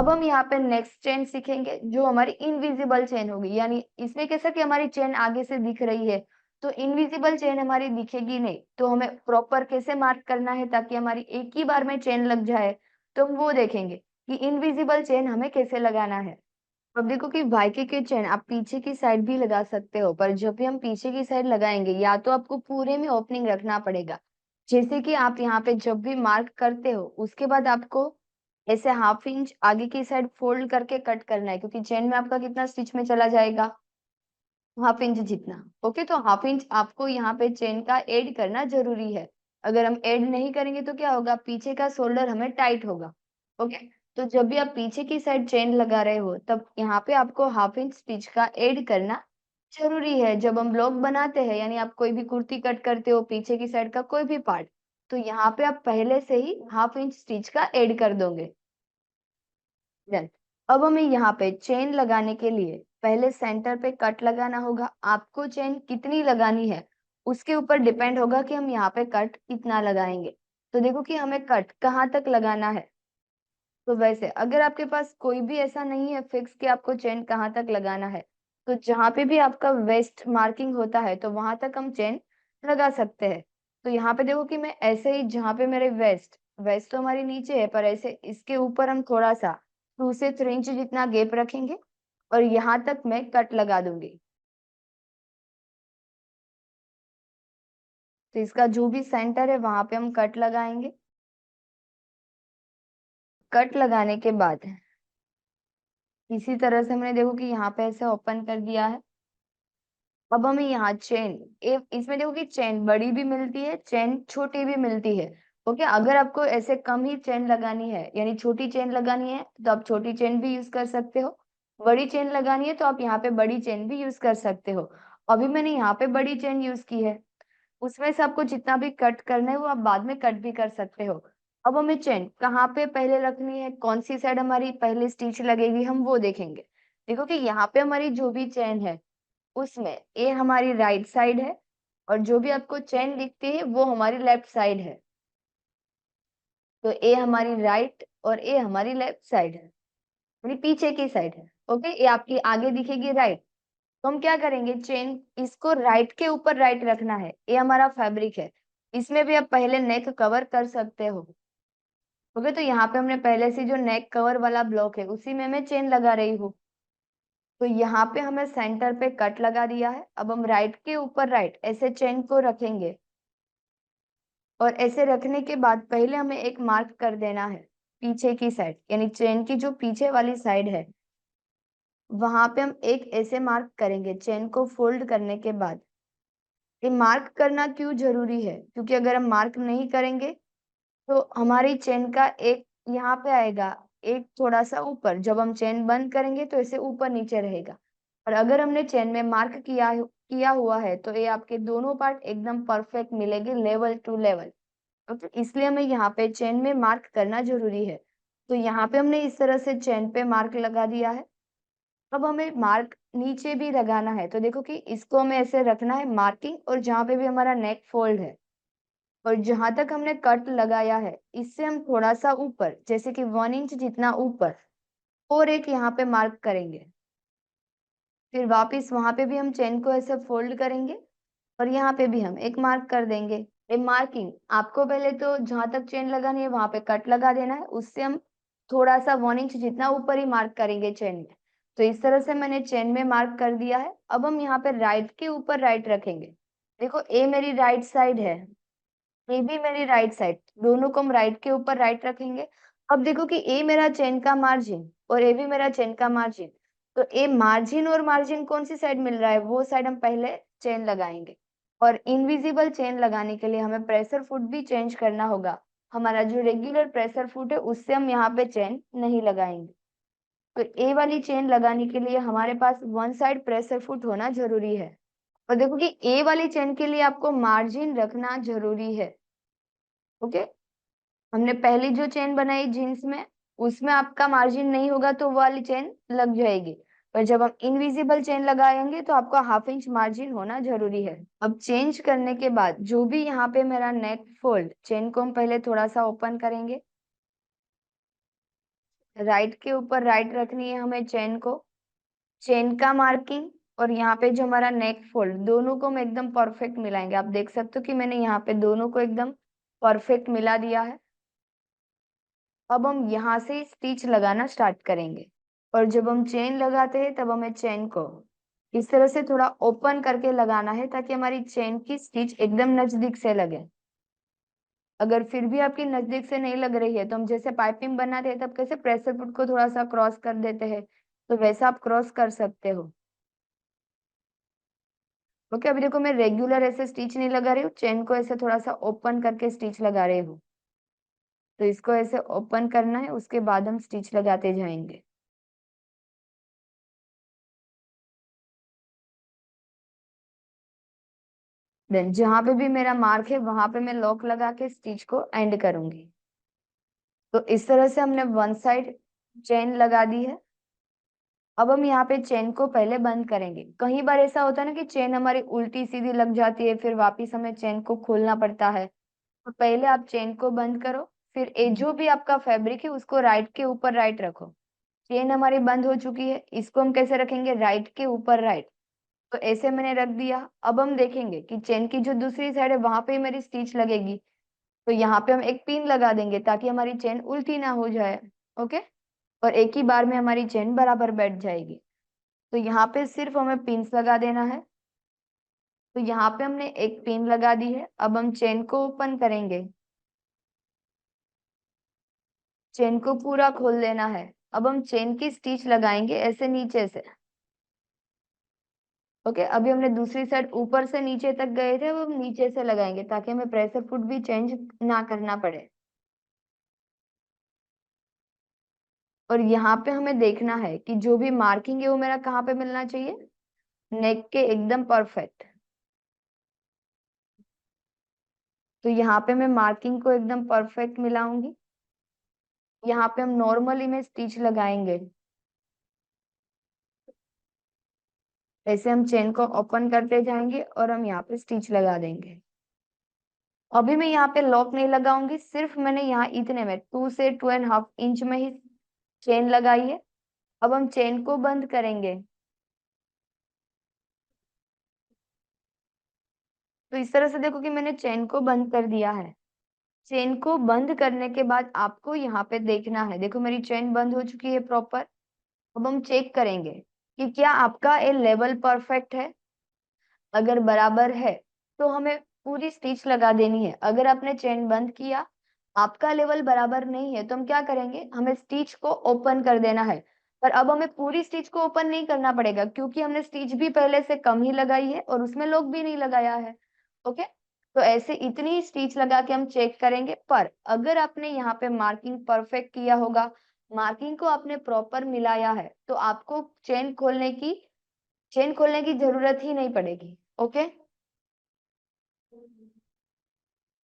अब हम यहाँ पे नेक्स्ट चेन सीखेंगे जो हमारी इनविजिबल चेन होगी, यानी इसमें कैसा कि हमारी चेन आगे से दिख रही है तो इनविजिबल चेन हमारी दिखेगी नहीं, तो हमें प्रॉपर कैसे मार्क करना है ताकि हमारी एक ही बार में चेन लग जाए, तो हम वो देखेंगे कि इनविजिबल चेन हमें कैसे लगाना है। अब देखो कि वाईके की चेन आप पीछे की साइड भी लगा सकते हो, पर जब भी हम पीछे की साइड लगाएंगे या तो आपको पूरे में ओपनिंग रखना पड़ेगा, जैसे कि आप यहाँ पे जब भी मार्क करते हो उसके बाद आपको ऐसे हाफ इंच आगे की साइड फोल्ड करके कट करना है, क्योंकि चेन में आपका कितना स्टिच में चला जाएगा, हाफ इंच जितना। ओके, तो हाफ इंच आपको यहाँ पे चेन का ऐड करना जरूरी है। अगर हम ऐड नहीं करेंगे तो क्या होगा, पीछे का शोल्डर हमें टाइट होगा। ओके, तो जब भी आप पीछे की साइड चेन लगा रहे हो तब यहाँ पे आपको हाफ इंच स्टिच का ऐड करना जरूरी है। जब हम ब्लॉक बनाते हैं यानी आप कोई भी कुर्ती कट करते हो पीछे की साइड का कोई भी पार्ट, तो यहाँ पे आप पहले से ही हाफ इंच स्टिच का ऐड कर दोगे। डन। अब हमें यहाँ पे चेन लगाने के लिए पहले सेंटर पे कट लगाना होगा। आपको चेन कितनी लगानी है उसके ऊपर डिपेंड होगा कि हम यहाँ पे कट कितना लगाएंगे। तो देखो कि हमें कट कहाँ तक लगाना है। तो वैसे अगर आपके पास कोई भी ऐसा नहीं है फिक्स कि आपको चेन कहाँ तक लगाना है, तो जहाँ पे भी आपका वेस्ट मार्किंग होता है तो वहां तक हम चेन लगा सकते हैं। तो यहाँ पे देखो कि मैं ऐसे ही जहाँ पे मेरे वेस्ट वेस्ट तो हमारी नीचे है, पर ऐसे इसके ऊपर हम थोड़ा सा 2 से 3 इंच जितना गैप रखेंगे और यहाँ तक मैं कट लगा दूंगी। तो इसका जो भी सेंटर है वहां पे हम कट लगाएंगे। कट लगाने के बाद इसी तरह से हमने देखो कि यहाँ पे ऐसे ओपन कर दिया है। अब हमें यहाँ चेन इसमें देखो कि चेन बड़ी भी मिलती है चेन छोटी भी मिलती है। ओके, अगर आपको ऐसे कम ही चेन लगानी है यानी छोटी चेन लगानी है तो आप छोटी चेन भी यूज कर सकते हो, बड़ी चेन लगानी है तो आप यहाँ पे बड़ी चेन भी यूज कर सकते हो। अभी मैंने यहाँ पे बड़ी चेन यूज की है, उसमें से आपको जितना भी कट करना है वो आप बाद में कट भी कर सकते हो। अब हमें चेन कहाँ पे पहले रखनी है, कौन सी साइड हमारी पहले स्टिच लगेगी हम वो देखेंगे। देखो कि यहाँ पे हमारी जो भी चेन है उसमें ए हमारी राइट साइड है और जो भी आपको चेन दिखती है वो हमारी लेफ्ट साइड है। तो ए हमारी राइट और ए हमारी लेफ्ट साइड है, यानी पीछे की साइड है। ओके, ये आपकी आगे दिखेगी राइट। तो हम क्या करेंगे, चेन इसको राइट के ऊपर राइट रखना है। ये हमारा फैब्रिक है, इसमें भी आप पहले नेक कवर कर सकते हो। ओके, तो यहाँ पे हमने पहले से जो नेक कवर वाला ब्लॉक है उसी में मैं चेन लगा रही हूँ। तो यहाँ पे हमें सेंटर पे कट लगा दिया है। अब हम राइट के ऊपर राइट ऐसे चेन को रखेंगे और ऐसे रखने के बाद पहले हमें एक मार्क कर देना है पीछे की साइड, यानी चेन की जो पीछे वाली साइड है वहां पे हम एक ऐसे मार्क करेंगे चेन को फोल्ड करने के बाद। ये मार्क करना क्यों जरूरी है, क्योंकि अगर हम मार्क नहीं करेंगे तो हमारी चेन का एक यहाँ पे आएगा, एक थोड़ा सा ऊपर, जब हम चेन बंद करेंगे तो इसे ऊपर नीचे रहेगा। और अगर हमने चेन में मार्क किया हुआ है तो ये आपके दोनों पार्ट एकदम परफेक्ट मिलेंगे लेवल टू लेवल। ओके, इसलिए हमें यहाँ पे चेन में मार्क करना जरूरी है। तो यहाँ पे हमने इस तरह से चेन पे मार्क लगा दिया है। अब हमें मार्क नीचे भी लगाना है, तो देखो कि इसको हमें ऐसे रखना है मार्किंग, और जहाँ पे भी हमारा नेक फोल्ड है और जहां तक हमने कट लगाया है इससे हम थोड़ा सा ऊपर जैसे कि 1 इंच जितना ऊपर और एक यहाँ पे मार्क करेंगे। फिर वापस वहां पे भी हम चेन को ऐसे फोल्ड करेंगे और यहाँ पे भी हम एक मार्क कर देंगे। ये मार्किंग आपको पहले तो जहां तक चेन लगानी है वहां पे कट लगा देना है, उससे हम थोड़ा सा 1 इंच जितना ऊपर ही मार्क करेंगे चेन में। तो इस तरह से मैंने चेन में मार्क कर दिया है। अब हम यहाँ पे राइट के ऊपर राइट रखेंगे। देखो ए मेरी राइट साइड है, ए भी मेरी राइट साइड, दोनों को हम राइट के ऊपर राइट रखेंगे। अब देखो कि ए मेरा चेन का मार्जिन और ए भी मेरा चेन का मार्जिन, तो ए मार्जिन और मार्जिन कौन सी साइड मिल रहा है वो साइड हम पहले चेन लगाएंगे। और इनविजिबल चेन लगाने के लिए हमें प्रेशर फुट भी चेंज करना होगा। हमारा जो रेगुलर प्रेशर फुट है उससे हम यहाँ पे चेन नहीं लगाएंगे। तो ए वाली चेन लगाने के लिए हमारे पास वन साइड प्रेशर फुट होना जरूरी है। और देखो कि ए वाली चेन के लिए आपको मार्जिन रखना जरूरी है। ओके, हमने पहली जो चेन बनाई जीन्स में उसमें आपका मार्जिन नहीं होगा तो वो वाली चेन लग जाएगी, पर जब हम इनविजिबल चेन लगाएंगे तो आपका हाफ इंच मार्जिन होना जरूरी है। अब चेंज करने के बाद जो भी यहाँ पे मेरा नेक फोल्ड, चेन को हम पहले थोड़ा सा ओपन करेंगे। राइट के ऊपर राइट रखनी है हमें चेन को, चेन का मार्किंग और यहाँ पे जो हमारा नेक फोल्ड, दोनों को हम एकदम परफेक्ट मिलाएंगे। आप देख सकते हो कि मैंने यहाँ पे दोनों को एकदम परफेक्ट मिला दिया है। अब हम यहाँ से स्टिच लगाना स्टार्ट करेंगे, और जब हम चेन लगाते हैं तब हमें चेन को इस तरह से थोड़ा ओपन करके लगाना है, ताकि हमारी चेन की स्टिच एकदम नजदीक से लगे। अगर फिर भी आपकी नजदीक से नहीं लग रही है, तो हम जैसे पाइपिंग बनाते हैं तब कैसे प्रेशर फुट को थोड़ा सा क्रॉस कर देते हैं, तो वैसा आप क्रॉस कर सकते हो। ओके, अभी देखो मैं रेगुलर ऐसे स्टिच नहीं लगा रही हूँ, चेन को ऐसे थोड़ा सा ओपन करके स्टिच लगा रही हूँ। तो इसको ऐसे ओपन करना है, उसके बाद हम स्टिच लगाते जाएंगे। देन जहां पे भी मेरा मार्क है वहां पे मैं लॉक लगा के स्टिच को एंड करूंगी। तो इस तरह से हमने वन साइड चेन लगा दी है। अब हम यहाँ पे चेन को पहले बंद करेंगे। कई बार ऐसा होता है ना कि चेन हमारी उल्टी सीधी लग जाती है, फिर वापिस हमें चेन को खोलना पड़ता है। तो पहले आप चेन को बंद करो, फिर जो भी आपका फैब्रिक है उसको राइट के ऊपर राइट रखो। चेन हमारी बंद हो चुकी है, इसको हम कैसे रखेंगे, राइट के ऊपर राइट। तो ऐसे मैंने रख दिया। अब हम देखेंगे कि चेन की जो दूसरी साइड है वहां पे मेरी स्टिच लगेगी। तो यहाँ पे हम एक पिन लगा देंगे ताकि हमारी चेन उल्टी ना हो जाए। ओके, और एक ही बार में हमारी चेन बराबर बैठ जाएगी। तो यहाँ पे सिर्फ हमें पिन्स लगा देना है। तो यहाँ पे हमने एक पिन लगा दी है। अब हम चेन को ओपन करेंगे, चेन को पूरा खोल देना है। अब हम चेन की स्टिच लगाएंगे ऐसे नीचे से। ओके, अभी हमने दूसरी साइड ऊपर से नीचे तक गए थे, अब हम नीचे से लगाएंगे ताकि हमें प्रेशर फुट भी चेंज ना करना पड़े। और यहाँ पे हमें देखना है कि जो भी मार्किंग है वो मेरा कहाँ पे मिलना चाहिए, नेक के एकदम परफेक्ट। तो यहाँ पे मैं मार्किंग को एकदम परफेक्ट मिलाऊंगी। यहाँ पे हम नॉर्मली में स्टिच लगाएंगे। ऐसे हम चेन को ओपन करते जाएंगे और हम यहाँ पे स्टिच लगा देंगे। अभी मैं यहाँ पे लॉक नहीं लगाऊंगी, सिर्फ मैंने यहाँ इतने में 2 से 2.5 इंच में ही चेन लगाई है। अब हम चेन को बंद करेंगे। तो इस तरह से देखो कि मैंने चेन को बंद कर दिया है। चेन को बंद करने के बाद आपको यहाँ पे देखना है, देखो मेरी चेन बंद हो चुकी है प्रॉपर। अब हम चेक करेंगे कि क्या आपका ये लेवल परफेक्ट है। अगर बराबर है तो हमें पूरी स्टिच लगा देनी है। अगर आपने चेन बंद किया, आपका लेवल बराबर नहीं है, तो हम क्या करेंगे, हमें स्टिच को ओपन कर देना है। पर अब हमें पूरी स्टिच को ओपन नहीं करना पड़ेगा, क्योंकि हमने स्टिच भी पहले से कम ही लगाई है और उसमें लॉक भी नहीं लगाया है। ओके, तो ऐसे इतनी ही स्टिच लगा के हम चेक करेंगे। पर अगर आपने यहाँ पे मार्किंग परफेक्ट किया होगा, मार्किंग को आपने प्रॉपर मिलाया है, तो आपको चेन खोलने की जरूरत ही नहीं पड़ेगी। ओके,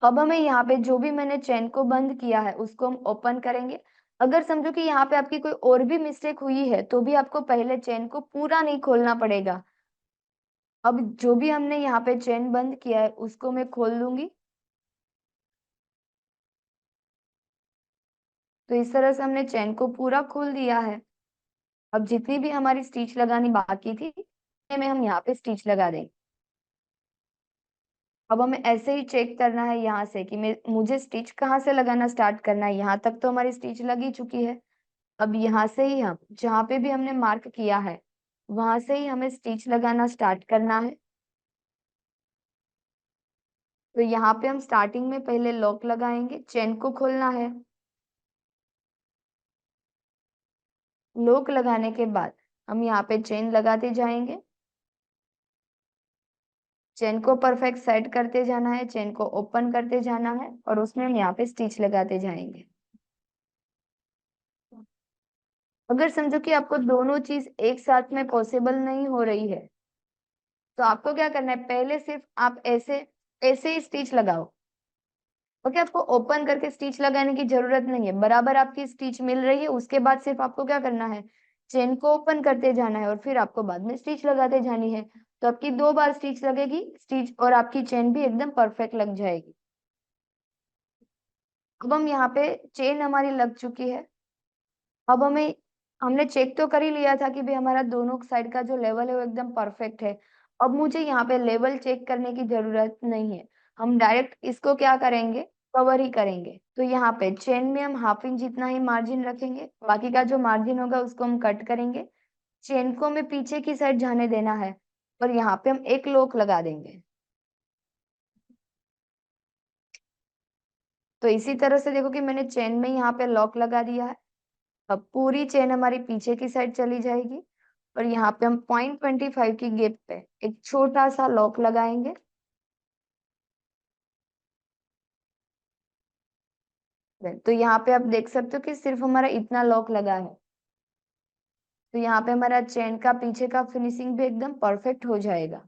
अब हमें यहाँ पे जो भी मैंने चेन को बंद किया है उसको हम ओपन करेंगे। अगर समझो कि यहाँ पे आपकी कोई और भी मिस्टेक हुई है, तो भी आपको पहले चेन को पूरा नहीं खोलना पड़ेगा। अब जो भी हमने यहाँ पे चेन बंद किया है उसको मैं खोल दूंगी। तो इस तरह से हमने चेन को पूरा खोल दिया है। अब जितनी भी हमारी स्टिच लगानी बाकी थी, में हम यहाँ पे स्टिच लगा देंगे। अब हमें ऐसे ही चेक करना है यहाँ से कि मुझे स्टिच कहाँ से लगाना स्टार्ट करना है। यहाँ तक तो हमारी स्टिच लगी चुकी है। अब यहाँ से ही हम जहाँ पे भी हमने मार्क किया है वहां से ही हमें स्टिच लगाना स्टार्ट करना है। तो यहाँ पे हम स्टार्टिंग में पहले लॉक लगाएंगे, चेन को खोलना है। लॉक लगाने के बाद हम यहाँ पे चेन लगाते जाएंगे। चेन को परफेक्ट सेट करते जाना है, चेन को ओपन करते जाना है और उसमें हम यहाँ पे स्टिच लगाते जाएंगे। अगर समझो कि आपको दोनों चीज एक साथ में पॉसिबल नहीं हो रही है, तो आपको क्या करना है, पहले सिर्फ आप ऐसे ऐसे ही स्टिच लगाओ। ओके, आपको ओपन करके स्टिच लगाने की जरूरत नहीं है। बराबर आपकी स्टिच मिल रही है, उसके बाद सिर्फ आपको क्या करना है, चेन को ओपन करते जाना है और फिर आपको बाद में स्टिच लगाते जानी है। तो आपकी 2 बार स्टिच लगेगी, स्टिच और आपकी चेन भी एकदम परफेक्ट लग जाएगी। अब हम यहाँ पे चेन हमारी लग चुकी है। अब हमने चेक तो कर ही लिया था कि भाई हमारा दोनों साइड का जो लेवल है वो एकदम परफेक्ट है। अब मुझे यहाँ पे लेवल चेक करने की जरूरत नहीं है, हम डायरेक्ट इसको क्या करेंगे, कवर ही करेंगे। तो यहाँ पे चेन में हम हाफ इंच जितना ही मार्जिन रखेंगे, बाकी का जो मार्जिन होगा उसको हम कट करेंगे। चेन को हमें पीछे की साइड जाने देना है और यहाँ पे हम एक लॉक लगा देंगे। तो इसी तरह से देखो कि मैंने चेन में यहाँ पे लॉक लगा दिया है। अब पूरी चेन हमारी पीछे की साइड चली जाएगी और यहाँ पे हम 0.25 की गैप पे एक छोटा सा लॉक लगाएंगे। तो यहाँ पे आप देख सकते हो कि सिर्फ हमारा इतना लॉक लगा है। तो यहाँ पे हमारा चेन का पीछे का फिनिशिंग भी एकदम परफेक्ट हो जाएगा।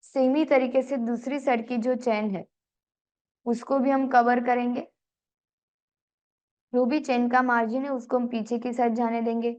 सेम ही तरीके से दूसरी साइड की जो चेन है उसको भी हम कवर करेंगे। जो भी चेन का मार्जिन है उसको हम पीछे की साइड जाने देंगे।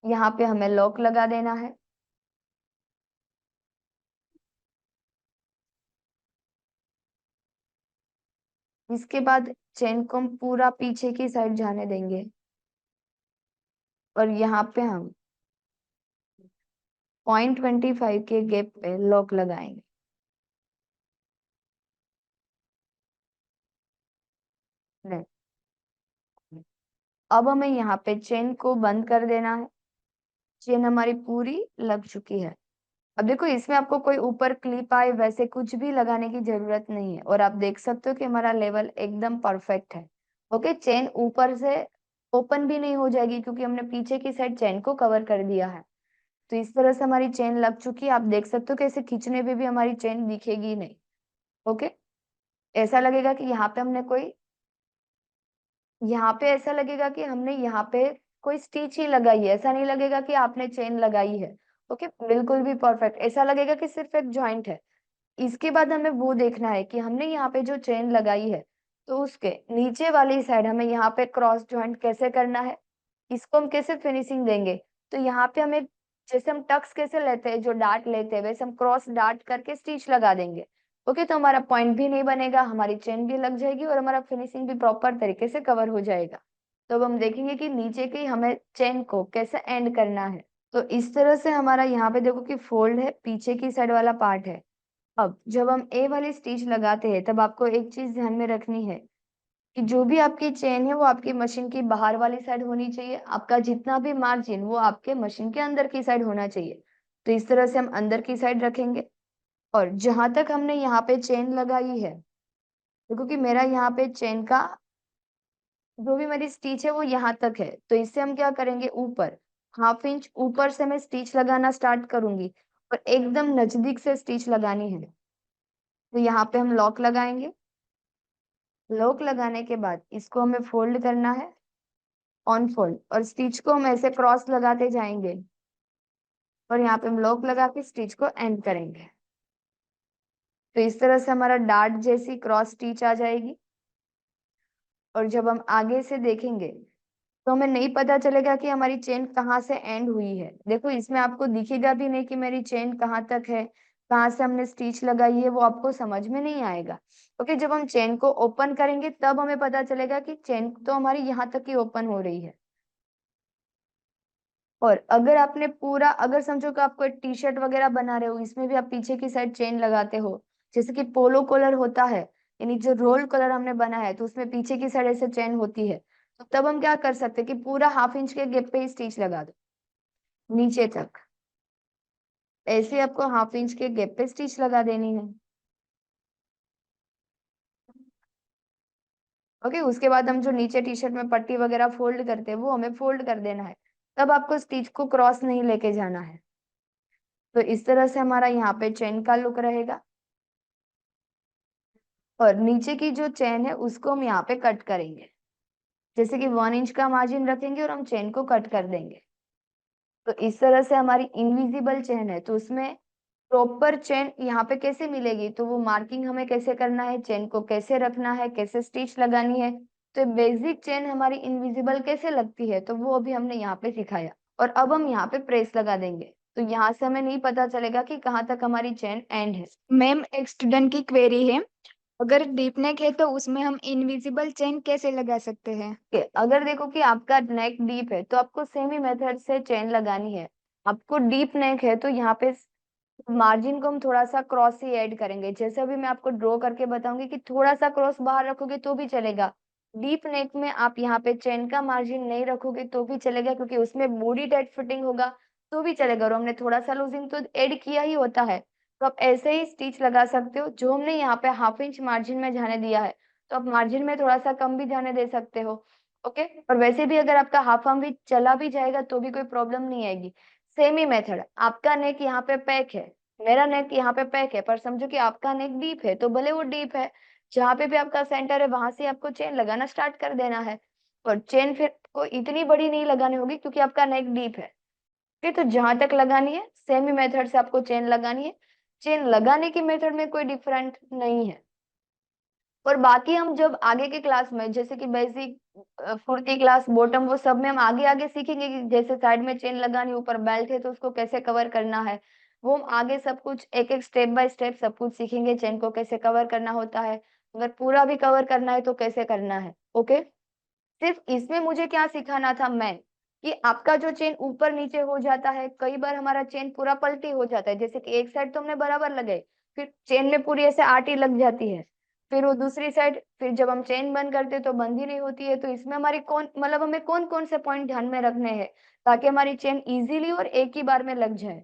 यहाँ पे हमें लॉक लगा देना है। इसके बाद चेन को हम पूरा पीछे की साइड जाने देंगे और यहाँ पे हम 0.25 के गैप पे लॉक लगाएंगे। नहीं, अब हमें यहाँ पे चेन को बंद कर देना है। चेन हमारी पूरी लग चुकी है। अब देखो इसमें आपको कोई ऊपर क्लिप आए वैसे कुछ भी लगाने की जरूरत नहीं है और आप देख सकते हो कि हमारा लेवल एकदम परफेक्ट है। ओके, चेन ऊपर से ओपन भी नहीं हो जाएगी क्योंकि हमने पीछे की साइड चेन को कवर कर दिया है। तो इस तरह से हमारी चेन लग चुकी है। आप देख सकते हो कि ऐसे खींचने पे भी हमारी चेन दिखेगी नहीं। ओके, ऐसा लगेगा कि यहाँ पे हमने कोई, यहाँ पे ऐसा लगेगा कि हमने यहाँ पे कोई स्टिच ही लगाई है, ऐसा नहीं लगेगा कि आपने चेन लगाई है। ओके, बिल्कुल भी परफेक्ट, ऐसा लगेगा कि सिर्फ एक जॉइंट है। इसके बाद हमें वो देखना है कि हमने यहाँ पे जो चेन लगाई है तो उसके नीचे वाली साइड हमें यहाँ पे क्रॉस जॉइंट कैसे करना है, इसको हम कैसे फिनिशिंग देंगे। तो यहाँ पे हमें, जैसे हम टक्स कैसे लेते हैं, जो डार्ट लेते हैं, वैसे हम क्रॉस डार्ट करके स्टिच लगा देंगे। ओके, तो हमारा पॉइंट भी नहीं बनेगा, हमारी चेन भी लग जाएगी और हमारा फिनिशिंग भी प्रॉपर तरीके से कवर हो जाएगा। तो अब हम देखेंगे कि नीचे की हमें चेन को कैसे एंड करना है। तो इस तरह से हमारा यहाँ पे देखो कि फोल्ड है, पीछे की साइड वाला पार्ट है। अब जब हम ए वाली स्टिच लगाते हैं तब आपको एक चीज ध्यान में रखनी है कि जो भी आपकी चेन है वो आपकी मशीन की बाहर वाली साइड होनी चाहिए, आपका जितना भी मार्जिन वो आपके मशीन के अंदर की साइड होना चाहिए। तो इस तरह से हम अंदर की साइड रखेंगे और जहां तक हमने यहाँ पे चेन लगाई है, देखो कि मेरा यहाँ पे चेन का जो भी मेरी स्टिच है वो यहाँ तक है। तो इससे हम क्या करेंगे, ऊपर हाफ इंच ऊपर से मैं स्टिच लगाना स्टार्ट करूंगी और एकदम नजदीक से स्टिच लगानी है। तो यहाँ पे हम लॉक लगाएंगे। लॉक लगाने के बाद इसको हमें फोल्ड करना है, ऑन फोल्ड, और स्टिच को हम ऐसे क्रॉस लगाते जाएंगे और यहाँ पे हम लॉक लगा के स्टिच को एंड करेंगे। तो इस तरह से हमारा डार्ट जैसी क्रॉस स्टिच आ जाएगी। और जब हम आगे से देखेंगे तो हमें नहीं पता चलेगा कि हमारी चेन कहाँ से एंड हुई है। देखो इसमें आपको दिखेगा भी नहीं कि मेरी चेन कहाँ तक है, कहाँ से हमने स्टिच लगाई है, वो आपको समझ में नहीं आएगा। ओके, जब हम चेन को ओपन करेंगे तब हमें पता चलेगा कि चेन तो हमारी यहाँ तक ही ओपन हो रही है। और अगर आपने पूरा, अगर समझो कि आपको एक टी शर्ट वगैरह बना रहे हो, इसमें भी आप पीछे की साइड चेन लगाते हो, जैसे कि पोलो कॉलर होता है, यानी जो रोल कलर हमने बना है तो उसमें पीछे की साइड ऐसे चेन होती है। तो तब हम क्या कर सकते हैं कि पूरा हाफ इंच के गैप पे ही स्टिच लगा दो नीचे तक। ऐसे आपको हाफ इंच के गैप पे स्टिच लगा देनी है। ओके, उसके बाद हम जो नीचे टी शर्ट में पट्टी वगैरह फोल्ड करते हैं वो हमें फोल्ड कर देना है। तब आपको स्टिच को क्रॉस नहीं लेके जाना है। तो इस तरह से हमारा यहाँ पे चेन का लुक रहेगा। और नीचे की जो चेन है उसको हम यहाँ पे कट करेंगे, जैसे कि 1 इंच का मार्जिन रखेंगे और हम चेन को कट कर देंगे। तो इस तरह से हमारी इनविजिबल चेन है। तो उसमें प्रॉपर चेन यहाँ पे कैसे मिलेगी, तो वो मार्किंग हमें कैसे करना है, चेन को कैसे रखना है, कैसे स्टिच लगानी है। तो बेसिक चेन हमारी इनविजिबल कैसे लगती है तो वो अभी हमने यहाँ पे सिखाया। और अब हम यहाँ पे प्रेस लगा देंगे तो यहाँ से हमें नहीं पता चलेगा कि कहाँ तक हमारी चेन एंड है। मैम, एक स्टूडेंट की क्वेरी है। अगर डीप नेक है तो उसमें हम इनविजिबल चेन कैसे लगा सकते हैं? अगर देखो कि आपका नेक डीप है तो आपको सेम ही मेथड से चेन लगानी है। आपको डीप नेक है तो यहाँ पे मार्जिन को हम थोड़ा सा क्रॉस ही ऐड करेंगे, जैसे अभी मैं आपको ड्रॉ करके बताऊंगी कि थोड़ा सा क्रॉस बाहर रखोगे तो भी चलेगा। डीप नेक में आप यहाँ पे चेन का मार्जिन नहीं रखोगे तो भी चलेगा, क्योंकि उसमें बॉडी टाइट फिटिंग होगा तो भी चलेगा, और हमने थोड़ा सा लूजिंग तो ऐड किया ही होता है। तो आप ऐसे ही स्टिच लगा सकते हो, जो हमने यहाँ पे 1/2 इंच मार्जिन में जाने दिया है तो आप मार्जिन में थोड़ा सा कम भी जाने दे सकते हो। ओके, और वैसे भी अगर आपका 1/2 इंच चला भी जाएगा तो भी कोई प्रॉब्लम नहीं आएगी। सेम ही मेथड, आपका नेक यहाँ पे पैक है, मेरा नेक यहाँ पे पैक है, पर समझो कि आपका नेक डीप है तो भले वो डीप है, जहां पे भी आपका सेंटर है वहां से आपको चेन लगाना स्टार्ट कर देना है। और चेन फिर को इतनी बड़ी नहीं लगानी होगी क्योंकि आपका नेक डीप है। ठीक है, तो जहां तक लगानी है सेम ही मेथड से आपको चेन लगानी है। चेन लगाने की मेथड में कोई डिफरेंट नहीं है। और बाकी हम जब आगे के क्लास में, जैसे कि बेसिक, कुर्ती क्लास, बॉटम, वो सब में हम आगे आगे सीखेंगे कि जैसे साइड में चेन लगानी, ऊपर बेल्ट है तो उसको कैसे कवर करना है। वो हम आगे सब कुछ एक एक स्टेप बाय स्टेप सब कुछ सीखेंगे, चेन को कैसे कवर करना होता है, अगर पूरा भी कवर करना है तो कैसे करना है। ओके, सिर्फ इसमें मुझे क्या सिखाना था मैं, कि आपका जो चेन ऊपर नीचे हो जाता है, कई बार हमारा चेन पूरा पलटी हो जाता है, जैसे कि एक साइड तो हमने बराबर लगाई, फिर चेन में पूरी ऐसे आटी लग जाती है, फिर वो दूसरी साइड, फिर जब हम चेन बंद करते हैं तो बंद ही नहीं होती है। तो इसमें हमारी कौन मतलब हमें कौन कौन से पॉइंट ध्यान में रखने हैं ताकि हमारी चेन इजीली और एक ही बार में लग जाए।